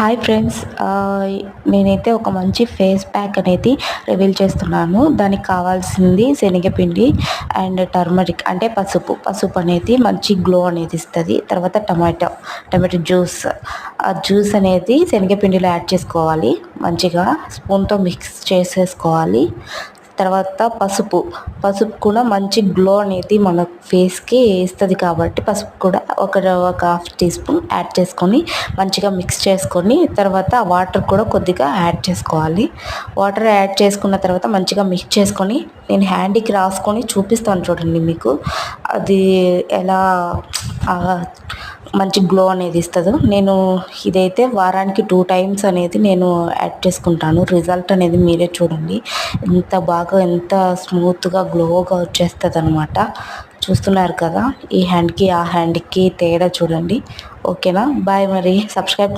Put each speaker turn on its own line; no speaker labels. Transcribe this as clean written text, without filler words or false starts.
Hi friends, నేనైతే ఒక మంచి ఫేస్ ప్యాక్ అనేది రివీల్ చేస్తున్నాను. దానికి కావాల్సింది శనగపిండి అండ్ టర్మరిక్ అంటే పసుపు అనేది మంచి గ్లో అనేది ఇస్తుంది. తర్వాత టమాటో జ్యూస్, ఆ జ్యూస్ అనేది శనగపిండిలో యాడ్ చేసుకోవాలి. మంచిగా స్పూన్తో మిక్స్ చేసేసుకోవాలి. తర్వాత పసుపు కూడా మంచి గ్లో అనేది మన ఫేస్కి ఇస్తుంది కాబట్టి పసుపు కూడా ఒక హాఫ్ టీ స్పూన్ యాడ్ చేసుకొని మంచిగా మిక్స్ చేసుకొని తర్వాత వాటర్ కూడా కొద్దిగా యాడ్ చేసుకోవాలి. వాటర్ యాడ్ చేసుకున్న తర్వాత మంచిగా మిక్స్ చేసుకొని నేను హ్యాండ్కి రాసుకొని చూపిస్తాను చూడండి మీకు అది ఎలా మంచి గ్లో అనేది ఇస్తుందో. నేను ఇదైతే వారానికి 2 టైమ్స్ అనేది నేను యాడ్ చేసుకుంటాను. రిజల్ట్ అనేది మీరే చూడండి ఎంత బాగా ఎంత స్మూత్గా గ్లోగా వచ్చేస్తుంది అనమాట. చూస్తున్నారు కదా, ఈ హ్యాండ్కి ఆ హ్యాండ్కి తేడా చూడండి. ఓకేనా, బాయ్. మరి సబ్స్క్రైబ్